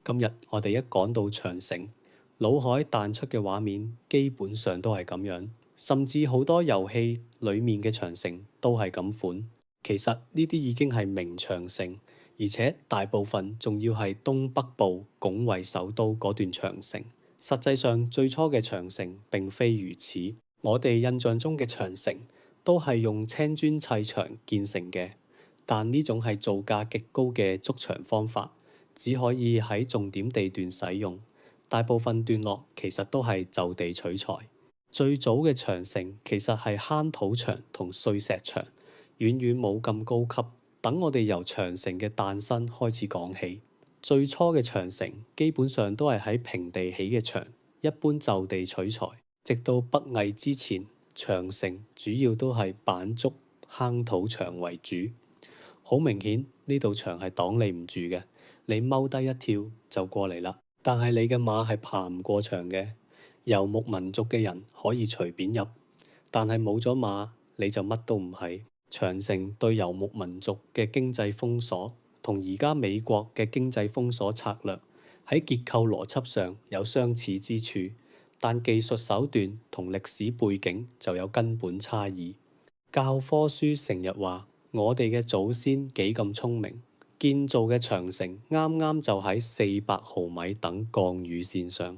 今日我哋一講到長城，腦海彈出嘅畫面基本上都係咁樣，甚至好多遊戲裡面嘅長城都係咁款。其實呢啲已經係名長城，而且大部分仲要係東北部拱衛首都嗰段長城。實際上最初嘅長城並非如此，我哋印象中嘅長城都係用青磚砌牆建成嘅，但呢種係造價極高嘅築牆方法。只可以喺重點地段使用，大部分段落其實都係就地取材。最早嘅長城其實係夯土牆同碎石牆，遠遠冇咁高級。等我哋由長城嘅誕生開始講起，最初嘅長城基本上都係喺平地起嘅牆，一般就地取材。直到北魏之前，長城主要都係板築夯土牆為主。好明顯呢道牆係擋你唔住嘅。你踎低一跳就過嚟啦，但係你嘅馬係爬唔過牆嘅。游牧民族嘅人可以隨便入，但係冇咗馬你就乜都唔係。長城對游牧民族嘅經濟封鎖，同而家美國嘅經濟封鎖策略喺結構邏輯上有相似之處，但技術手段同歷史背景就有根本差異。教科書成日話我哋嘅祖先幾咁聰明。建造嘅長城啱啱就喺400毫米等降雨線上，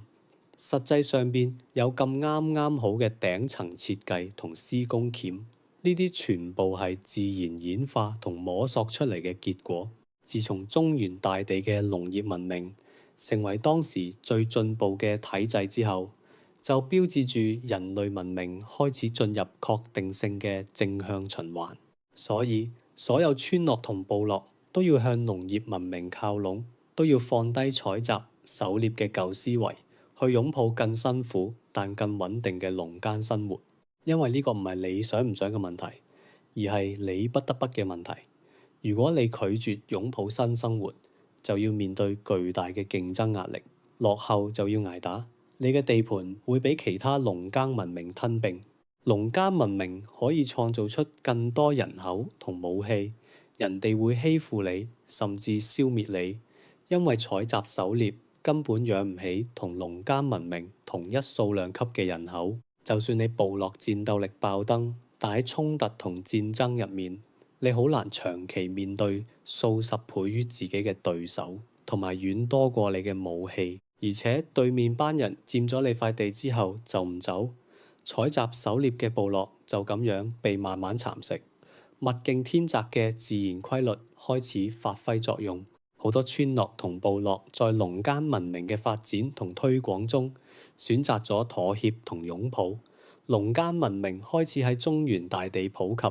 實際上邊有咁啱啱好嘅頂層設計同施工鉗，呢啲全部係自然演化同摸索出嚟嘅結果。自從中原大地嘅農業文明成為當時最進步嘅體制之後，就標誌住人類文明開始進入確定性嘅正向循環。所以所有村落同部落都要向農業文明靠攏，都要放低採集狩獵嘅舊思維，去擁抱更辛苦但更穩定嘅農耕生活。因為呢個唔係你想唔想嘅問題，而係你不得不嘅問題。如果你拒絕擁抱新生活，就要面對巨大嘅競爭壓力，落後就要捱打。你嘅地盤會俾其他農耕文明吞併，農耕文明可以創造出更多人口同武器。人哋會欺負你，甚至消滅你，因為採集狩獵根本養唔起同農耕文明同一數量級嘅人口。就算你部落戰鬥力爆燈，但喺衝突同戰爭入面，你好難長期面對數十倍於自己嘅對手，同埋遠多過你嘅武器。而且對面班人佔咗你塊地之後就唔走，採集狩獵嘅部落就咁樣被慢慢蠶食。物競天擇嘅自然規律開始發揮作用，好多村落同部落在農耕文明嘅發展同推廣中，選擇咗妥協同擁抱。農耕文明開始喺中原大地普及，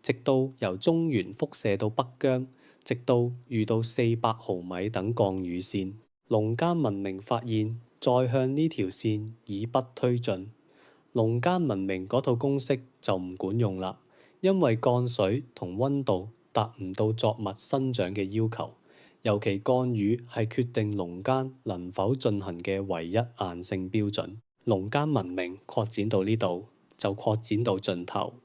直到由中原輻射到北疆，直到遇到400毫米等降雨線。農耕文明發現再向呢條線以北推進，農耕文明嗰套公式就唔管用啦。因為降水同溫度達唔到作物生長嘅要求，尤其降雨係決定農耕能否進行嘅唯一硬性標準。農耕文明擴展到呢度，就擴展到盡頭，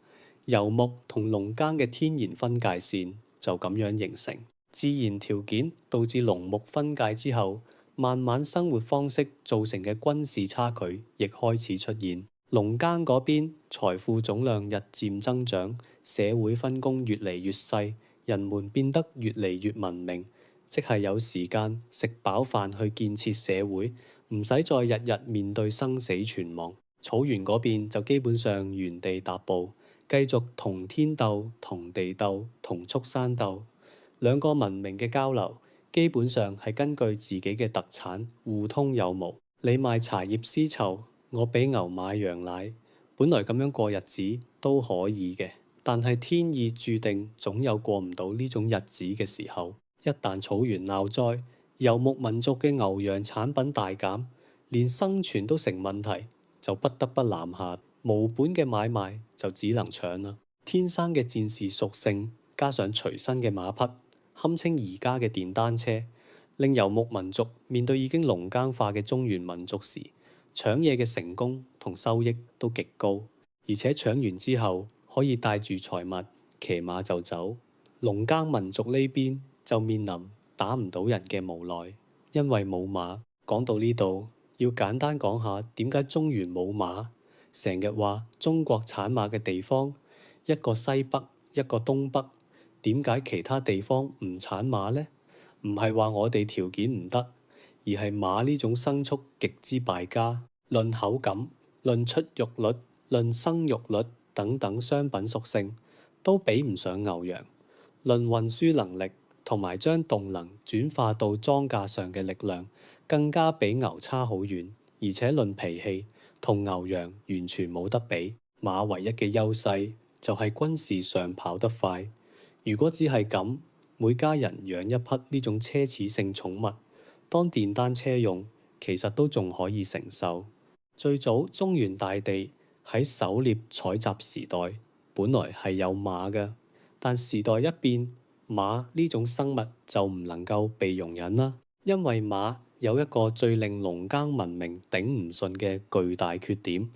游牧同農耕嘅天然分界線就咁樣形成。自然條件導致農牧分界之後，慢慢生活方式造成嘅軍事差距亦開始出現。農耕嗰邊財富總量日漸增長，社會分工越嚟越細，人們變得越嚟越文明，即係有時間食飽飯去建設社會，唔使再日日面對生死存亡。草原嗰邊就基本上原地踏步，繼續同天鬥、同地鬥、同畜生鬥。兩個文明嘅交流基本上係根據自己嘅特產互通有無。你賣茶葉絲綢，我俾牛買羊奶，本來咁樣過日子都可以嘅，但係天意注定總有過唔到呢種日子嘅時候。一旦草原鬧災，游牧民族嘅牛羊產品大減，連生存都成問題，就不得不南下。無本嘅買賣就只能搶啦。天生嘅戰士屬性加上隨身嘅馬匹，堪稱而家嘅電單車，令游牧民族面對已經農耕化嘅中原民族時，搶嘢嘅成功同收益都極高，而且搶完之後可以帶住財物騎馬就走。農耕民族呢邊就面臨打唔到人嘅無奈。因為冇馬。講到呢度，要簡單講下點解中原冇馬。成日話中國產馬嘅地方，一個西北，一個東北，點解其他地方唔產馬呢？唔係話我哋條件唔得，而係馬呢種牲畜極之敗家，論口感、論出肉率、論生育率等等商品屬性，都比唔上牛羊。論運輸能力同埋將動能轉化到莊稼上嘅力量，更加比牛差好遠。而且論脾氣，同牛羊完全冇得比。馬唯一嘅優勢就係軍事上跑得快。如果只係咁，每家人養一匹呢種奢侈性寵物，當電單車用，其實都仲可以承受。最早中原大地喺狩獵採集時代，本來係有馬嘅，但時代一變，馬呢種生物就唔能夠被容忍啦。因為馬有一個最令農耕文明頂唔順嘅巨大缺點，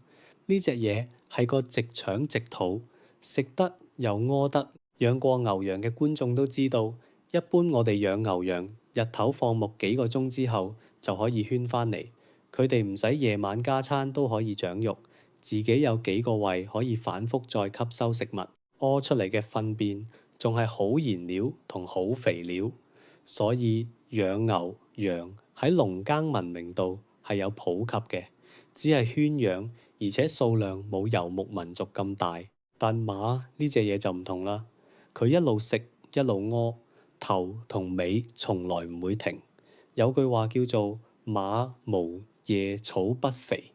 呢隻嘢係個直腸直肚，食得又屙得。養過牛羊嘅觀眾都知道，一般我哋養牛羊，日頭放牧幾個鐘之後就可以圈返嚟，佢哋唔使夜晚加餐都可以長肉，自己有幾個胃可以反覆再吸收食物，屙出嚟嘅糞便仲係好燃料同好肥料，所以養牛羊喺農耕文明度係有普及嘅，只係圈養，而且數量冇游牧民族咁大。但馬呢隻嘢就唔同啦。佢一路食一路屙，頭同尾從來唔會停。有句話叫做馬無夜草不肥，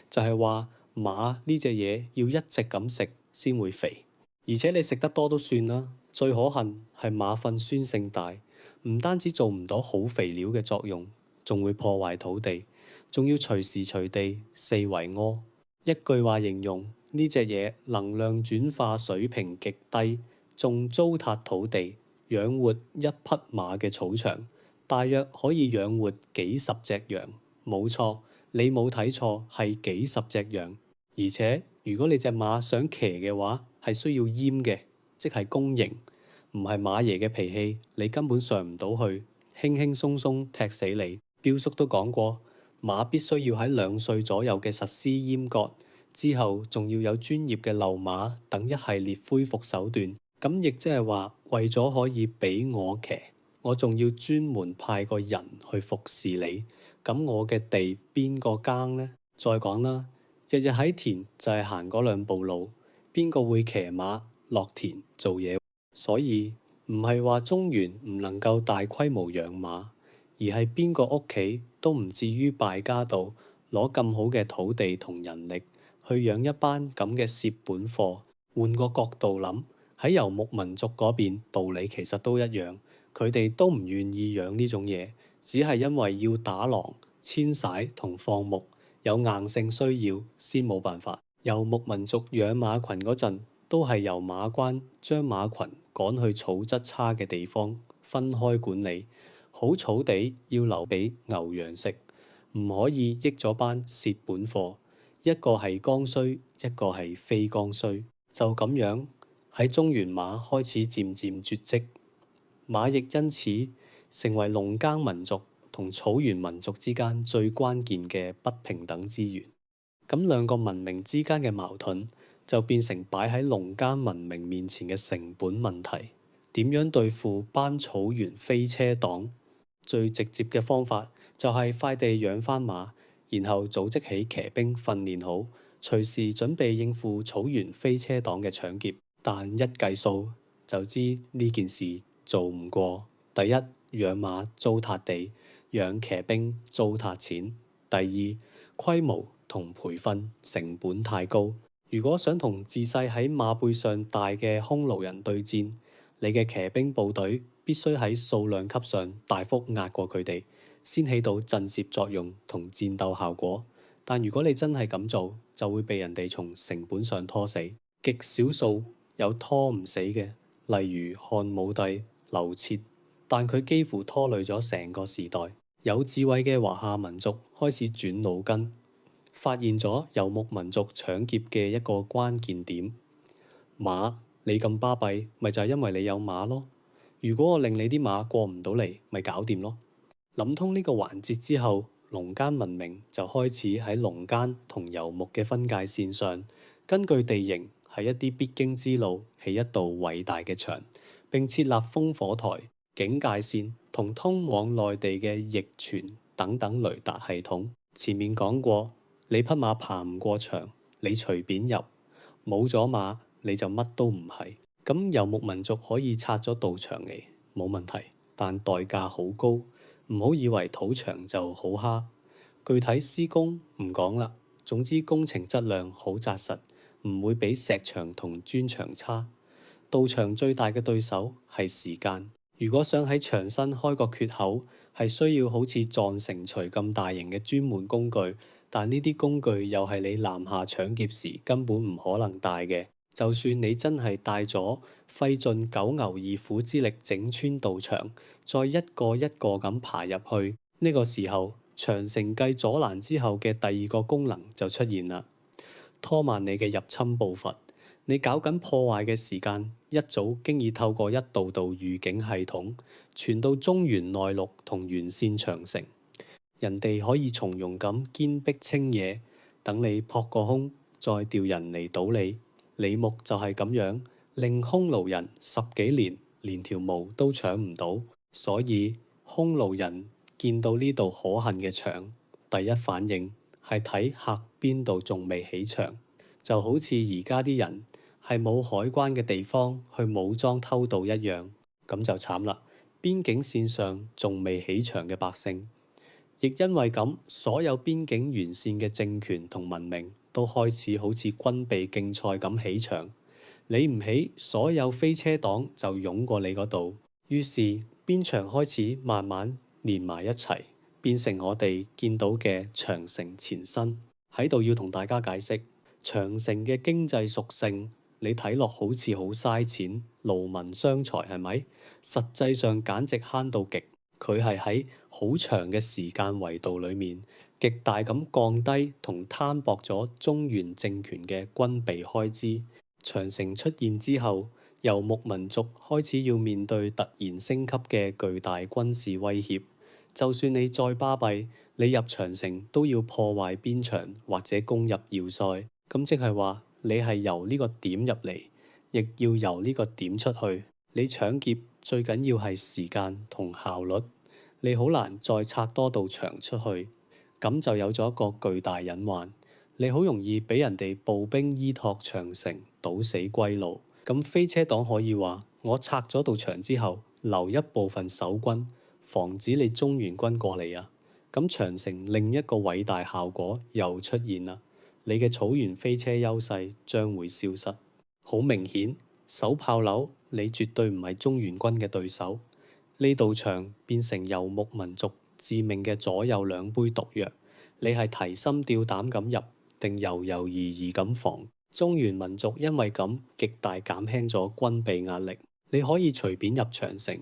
就係話馬呢隻嘢要一直咁食先會肥。而且你食得多都算啦，最可恨係馬糞酸性大，唔單止做唔到好肥料嘅作用，仲會破壞土地，仲要隨時隨地四圍屙。一句話形容呢隻嘢能量轉化水平極低，仲糟蹋土地，養活一匹馬嘅草場，大約可以養活幾十隻羊。冇錯，你冇睇錯，係幾十隻羊。而且如果你隻馬想騎嘅話，係需要閹嘅，即係公營，唔係馬爺嘅脾氣，你根本上唔到去，輕輕鬆鬆踢死你。標叔都講過，馬必須要喺2歲左右嘅實施閹割，之後仲要有專業嘅溜馬等一系列恢復手段。咁亦即係話，為咗可以俾我騎，我仲要專門派個人去服侍你。咁我嘅地邊個耕呢？再講啦，日日喺田就係行嗰2步路，邊個會騎馬落田做嘢？所以唔係話中原唔能夠大規模養馬，而係邊個屋企都唔至於敗家到攞咁好嘅土地同人力去養一班咁嘅蝕本貨。換個角度諗，喺游牧民族嗰邊，道理其實都一樣，佢哋都唔願意養呢種嘢，只係因為要打狼、遷徙同放牧，有硬性需要先冇辦法。游牧民族養馬群嗰陣，都係由馬關將馬群趕去草質差嘅地方，分開管理。好草地要留俾牛羊食，唔可以益咗班蝕本貨。一個係剛需，一個係非剛需，就咁樣。喺中原馬開始漸漸絕跡，馬亦因此成為農耕民族同草原民族之間最關鍵嘅不平等資源。咁2個文明之間嘅矛盾就變成擺喺農耕文明面前嘅成本問題。點樣對付班草原飛車黨？最直接嘅方法就係快地養返馬，然後組織起騎兵訓練好，隨時準備應付草原飛車黨嘅搶劫。但一計數就知呢件事做唔過。第一，養馬糟蹋地，養騎兵糟蹋錢。第二，規模同培訓成本太高。如果想同自細喺馬背上大嘅匈奴人對戰，你嘅騎兵部隊必須喺數量級上大幅壓過佢哋，先起到震懾作用同戰鬥效果。但如果你真係咁做，就會被人哋從成本上拖死。極少數有拖唔死嘅，例如漢武帝劉徹，但佢幾乎拖累咗成個時代。有智慧嘅華夏民族開始轉腦筋，發現咗游牧民族搶劫嘅一個關鍵點。馬，你咁巴閉，咪就係因為你有馬咯。如果我令你啲馬過唔到嚟，咪搞掂咯。諗通呢個環節之後，農耕文明就開始喺農耕同游牧嘅分界線上，根據地形喺一啲必經之路起一道偉大嘅牆，並設立烽火台、警戒線同通往內地嘅驛傳等等雷達系統。前面講過，你匹馬爬唔過牆，你隨便入，冇咗馬你就乜都唔係。咁游牧民族可以拆咗道牆嚟，冇問題，但代價好高。唔好以為土牆就好蝦，具體施工唔講啦。總之工程質量好紮實，唔會比石牆同磚牆差。道牆最大嘅對手係時間。如果想喺牆身開個缺口，係需要好似撞城錘咁大型嘅專門工具，但呢啲工具又係你南下搶劫時根本唔可能帶嘅。就算你真係帶咗，費盡九牛二虎之力整穿道牆，再一個一個咁爬入去，呢個時候長城繼阻攔之後嘅第二個功能就出現啦，拖慢你嘅入侵步伐。你搞緊破壞嘅時間，一早經已透過一道道預警系統傳到中原內陸同沿線長城，人哋可以從容咁堅壁清野，等你撲個空，再調人嚟堵你。李牧就係咁樣，令匈奴人10幾年連條毛都搶唔到，所以匈奴人見到呢度可恨嘅牆，第一反應係睇下邊度仲未起牆，就好似而家啲人係冇海關嘅地方去武裝偷渡一樣，咁就慘啦。邊境線上仲未起牆嘅百姓，亦因為咁，所有邊境完善嘅政權同文明都開始好似軍備競賽咁起牆。你唔起，所有飛車黨就湧過你嗰度，於是邊牆開始慢慢連埋一齊，變成我哋見到嘅長城前身。喺度要同大家解釋，長城嘅經濟屬性，你睇落好似好嘥錢，勞民傷財係咪？實際上簡直慳到極。佢係喺好長嘅時間維度裏面，極大咁降低同攤薄咗中原政權嘅軍備開支。長城出現之後，游牧民族開始要面對突然升級嘅巨大軍事威脅。就算你再巴閉，你入長城都要破壞邊牆或者攻入要塞。咁即係話你係由呢個點入嚟，亦要由呢個點出去。你搶劫最緊要係時間同效率，你好難再拆多道牆出去，咁就有咗一個巨大隱患。你好容易俾人哋步兵依託長城，堵死歸路。咁飛車黨可以話：我拆咗道牆之後，留一部分守軍，防止你中原軍過嚟啊。咁長城另一個偉大效果又出現啦，你嘅草原飛車優勢將會消失。好明顯，守炮樓你絕對唔係中原軍嘅對手。呢道牆變成游牧民族致命嘅左右兩杯毒藥。你係提心吊膽咁入，定猶猶豫豫咁防？中原民族因為咁極大減輕咗軍備壓力。你可以隨便入長城，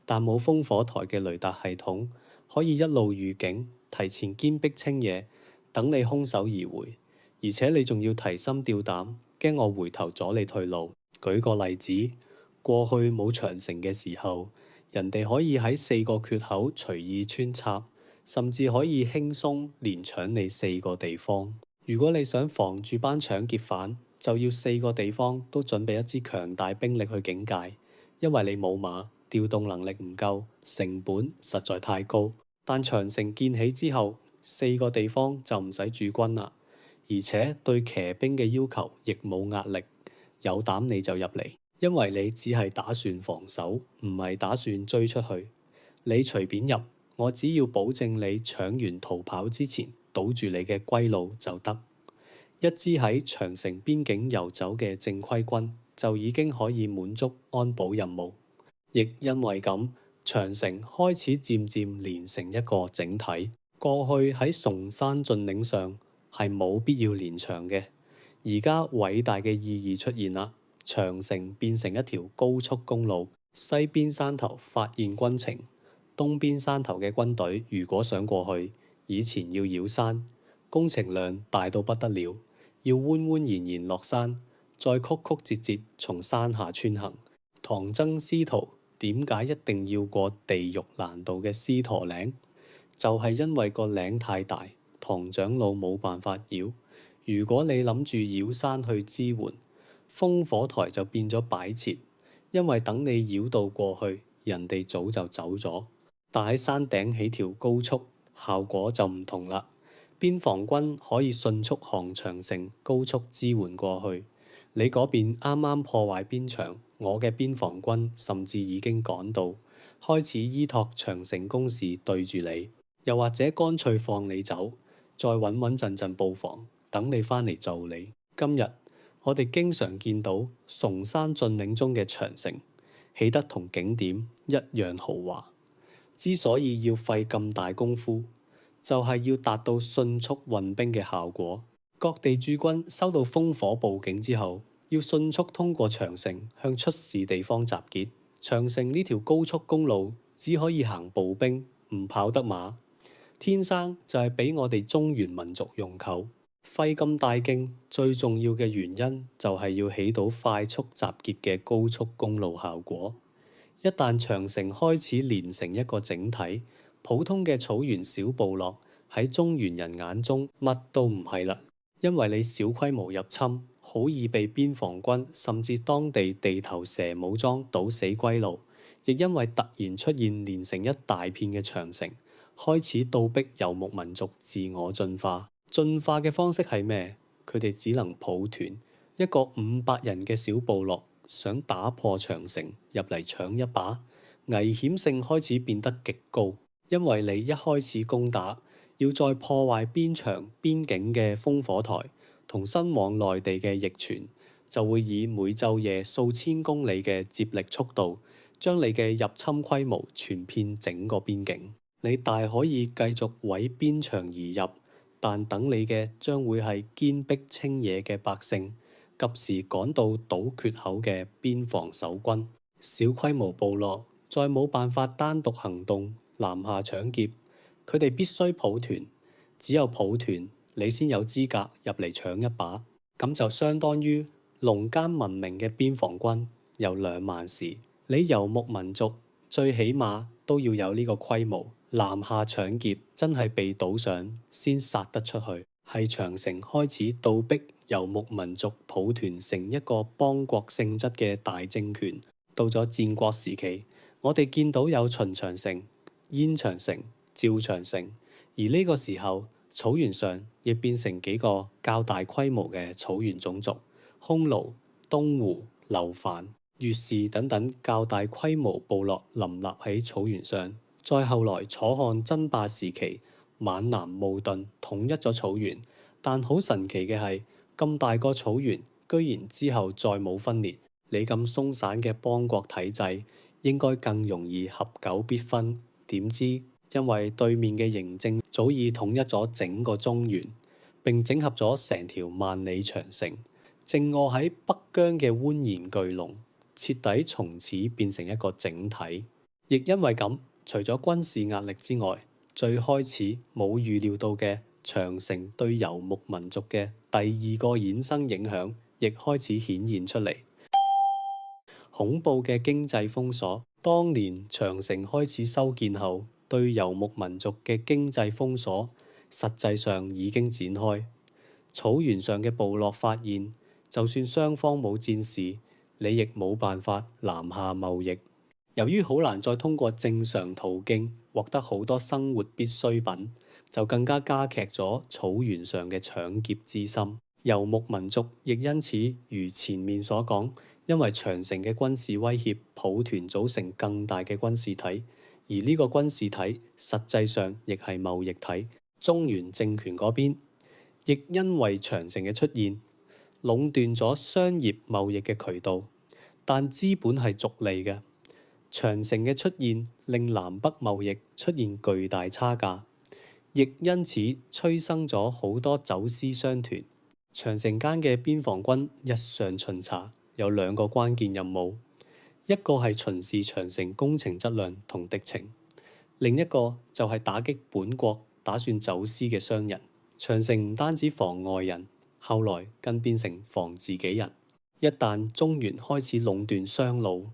但冇烽火台嘅雷達系統可以一路預警，提前堅壁清野，等你空手而回。而且你仲要提心吊膽，驚我回頭阻你退路。舉個例子，過去冇長城嘅時候，人哋可以喺4個缺口隨意穿插，甚至可以輕鬆連搶你4個地方。如果你想防住班搶劫犯，就要4個地方都準備一支強大兵力去警戒，因為你冇馬，調動能力唔夠，成本實在太高。但長城建起之後，4個地方就唔使駐軍啦，而且對騎兵嘅要求亦冇壓力，有膽你就入嚟，因為你只係打算防守，唔係打算追出去。你隨便入，我只要保證你搶完逃跑之前堵住你嘅歸路就得。一支喺長城邊境遊走嘅正規軍就已經可以滿足安保任務。亦因為咁，長城開始漸漸連成一個整體。過去喺崇山峻嶺上係冇必要連牆嘅，而家偉大嘅意義出現啦。長城變成一條高速公路，西邊山頭發現軍情，東邊山頭嘅軍隊如果想過去，以前要繞山，工程量大到不得了，要彎彎然然落山，再曲曲折折從山下穿行。唐僧師徒點解一定要過地獄難度嘅獅駝嶺？就係因為個嶺太大，唐長老冇辦法繞。如果你諗住繞山去支援，烽火台就變咗擺設，因為等你繞到過去，人哋早就走咗。但喺山頂起條高速，效果就唔同啦。邊防軍可以迅速航長城，高速支援過去。你嗰邊啱啱破壞邊牆，我嘅邊防軍甚至已經趕到，開始依託長城工事對住你，又或者乾脆放你走，再穩穩陣陣布防，等你返嚟就你。今日我哋經常見到崇山峻嶺中嘅長城，起得同景點一樣豪華。之所以要費咁大功夫，就係要達到迅速運兵嘅效果。各地駐軍收到烽火報警之後，要迅速通過長城向出事地方集結。長城呢條高速公路只可以行步兵，唔跑得馬，天生就係俾我哋中原民族用寇。費咁大勁，最重要嘅原因就係要起到快速集結嘅高速公路效果。一旦長城開始連成一個整體，普通嘅草原小部落喺中原人眼中乜都唔係啦。因為你小規模入侵，好易被邊防軍甚至當地地頭蛇武裝堵死歸路，亦因為突然出現連成一大片嘅長城，開始倒逼游牧民族自我進化。進化嘅方式係咩？佢哋只能抱團，一個500人嘅小部落想打破長城入嚟搶一把，危險性開始變得極高。因為你一開始攻打，要再破壞邊牆邊境嘅烽火台同伸往內地嘅驛傳，就會以每晝夜數千公里嘅接力速度，將你嘅入侵規模傳遍整個邊境。你大可以繼續毀邊牆而入，但等你嘅將會係堅壁清野嘅百姓，及時趕到堵缺口嘅邊防守軍。小規模部落再冇辦法單獨行動南下搶劫，佢哋必須抱團，只有抱團你先有資格入嚟搶一把。咁就相當於農耕文明嘅邊防軍有2萬士，你游牧民族最起碼都要有呢個規模。南下搶劫真係被堵上先殺得出去，係長城開始倒逼游牧民族抱團成一個邦國性質嘅大政權。到咗戰國時期，我哋見到有秦長城、燕長城、趙長城，而呢個時候草原上亦變成幾個較大規模嘅草原種族，匈奴、東胡、樓煩、越氏等等較大規模部落林立喺草原上。再後來楚漢爭霸時期，皖南冒頓統一咗草原，但好神奇嘅係，咁大個草原居然之後再冇分裂。你咁鬆散嘅邦國體制，應該更容易合久必分。點知因為對面嘅嬴政早已統一咗整個中原，並整合咗成條萬里長城，正臥喺北疆嘅蜿蜒巨龍，徹底從此變成一個整體。亦因為咁，除咗軍事壓力之外，最開始冇預料到嘅長城對游牧民族嘅第2個衍生影響，亦開始顯現出嚟。恐怖嘅經濟封鎖。當年長城開始修建後，對游牧民族嘅經濟封鎖實際上已經展開。草原上嘅部落發現，就算雙方冇戰事，你亦冇辦法南下貿易。由於好難再通過正常途徑獲得好多生活必需品，就更加加劇咗草原上嘅搶劫之心。游牧民族亦因此如前面所講，因為長城嘅軍事威脅，抱團組成更大嘅軍事體，而呢個軍事體實際上亦係貿易體。中原政權嗰邊亦因為長城嘅出現，壟斷咗商業貿易嘅渠道，但資本係逐利嘅。長城嘅出現令南北貿易出現巨大差價，亦因此催生咗好多走私商團。長城間嘅邊防軍日常巡查有2個關鍵任務，一個係巡視長城工程質量同敵情，另一個就係打擊本國打算走私嘅商人。長城唔單止防外人，後來更變成防自己人。一旦中原開始壟斷商路，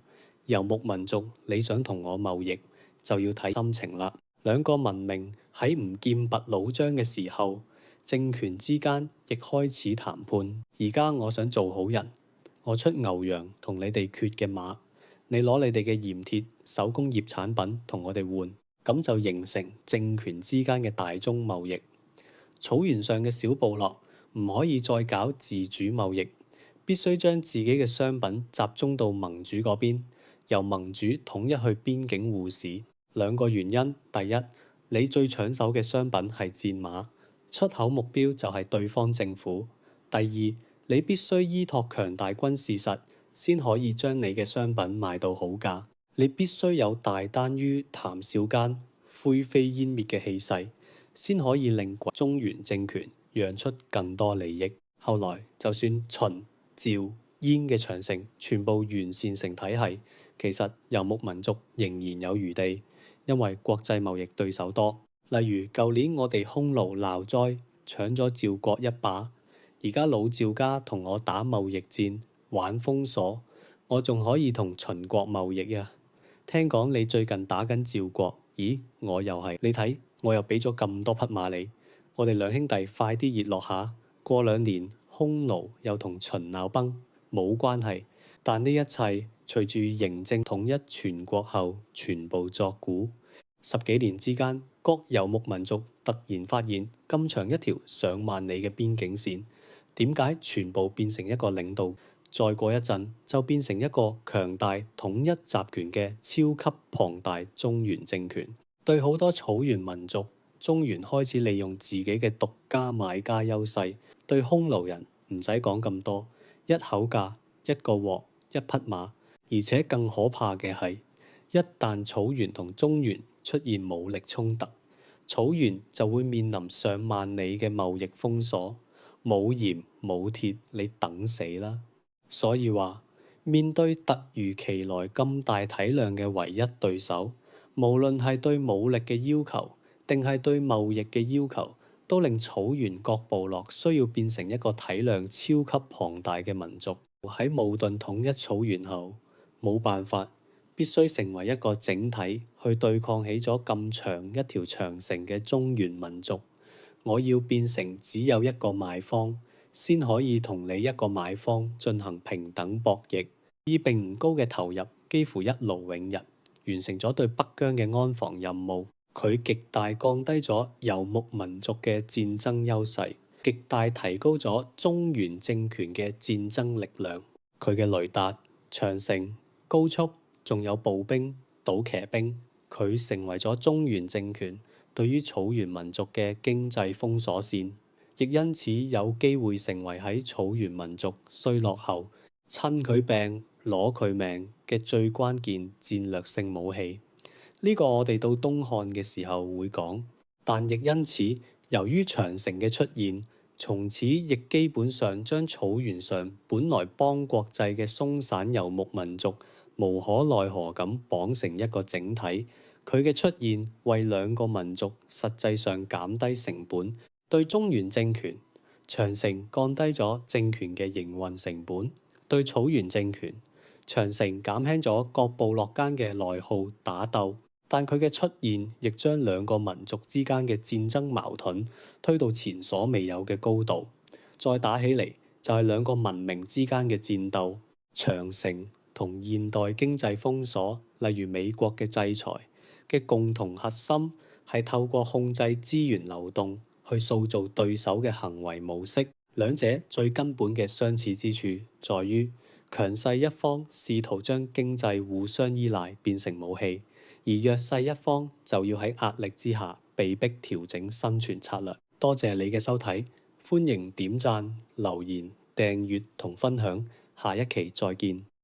游牧民族你想同我貿易，就要睇心情啦。兩個文明喺唔劍拔弩張嘅時候，政權之間亦開始談判。而家我想做好人，我出牛羊同你哋缺嘅馬，你攞你哋嘅鹽鐵、手工業產品同我哋換，咁就形成政權之間嘅大宗貿易。草原上嘅小部落唔可以再搞自主貿易，必須將自己嘅商品集中到盟主嗰邊，由盟主統一去邊境互市。兩個原因：第一，你最搶手嘅商品係戰馬，出口目標就係對方政府；第二，你必須依託強大軍事實，先可以將你嘅商品賣到好價。你必須有大單於談笑間、灰飛煙滅嘅氣勢，先可以令中原政權讓出更多利益。後來就算秦、趙、燕嘅長城全部完善成體系，其實游牧民族仍然有餘地，因為國際貿易對手多。例如舊年我哋匈奴鬧災，搶咗趙國一把，而家老趙家同我打貿易戰，玩封鎖，我仲可以同秦國貿易啊。聽講你最近打緊趙國，咦？我又係，你睇我又俾咗咁多匹馬你，我哋兩兄弟快啲熱絡下，過2年匈奴又同秦鬧崩，冇關係。但呢一切隨住嬴政統一全國後，全部作古。10幾年之間，各游牧民族突然發現咁長一條上萬里嘅邊境線，點解全部變成一個領導？再過一陣就變成一個強大統一集權嘅超級龐大中原政權。對好多草原民族，中原開始利用自己嘅獨家買家優勢。對匈奴人唔使講咁多，一口價、一個鑊、一匹馬。而且更可怕嘅係，一旦草原同中原出現武力衝突，草原就會面臨上萬里嘅貿易封鎖，冇鹽冇鐵，你等死啦！所以話，面對突如其來咁大體量嘅唯一對手，無論係對武力嘅要求，定係對貿易嘅要求，都令草原各部落需要變成一個體量超級龐大嘅民族。喺武頓統一草原後，冇辦法，必須成為一個整體去對抗起咗咁長一條長城嘅中原民族。我要變成只有一個賣方，先可以同你一個買方進行平等博弈，以並唔高嘅投入，幾乎一勞永逸，完成咗對北疆嘅安防任務。佢極大降低咗游牧民族嘅戰爭優勢，極大提高咗中原政權嘅戰爭力量。佢嘅雷達、長城、高速，仲有步兵、島騎兵，佢成為咗中原政權對於草原民族嘅經濟封鎖線，亦因此有機會成為喺草原民族衰落後，趁佢病攞佢命嘅最關鍵戰略性武器。呢個我哋到東漢嘅時候會講，但亦因此，由於長城嘅出現，從此亦基本上將草原上本來邦國制嘅鬆散游牧民族無可奈何咁綁成一個整體。佢嘅出現為兩個民族實際上減低成本，對中原政權長城降低咗政權嘅營運成本，對草原政權長城減輕咗各部落間嘅內耗打鬥。但佢嘅出現亦將兩個民族之間嘅戰爭矛盾推到前所未有嘅高度。再打起嚟就係兩個文明之間嘅戰鬥。長城同現代經濟封鎖，例如美國嘅制裁嘅共同核心係透過控制資源流動去塑造對手嘅行為模式。兩者最根本嘅相似之處在於，強勢一方試圖將經濟互相依賴變成武器，而弱勢一方就要喺壓力之下被迫調整生存策略。多謝你嘅收睇，歡迎點讚、留言、訂閱同分享，下一期再見。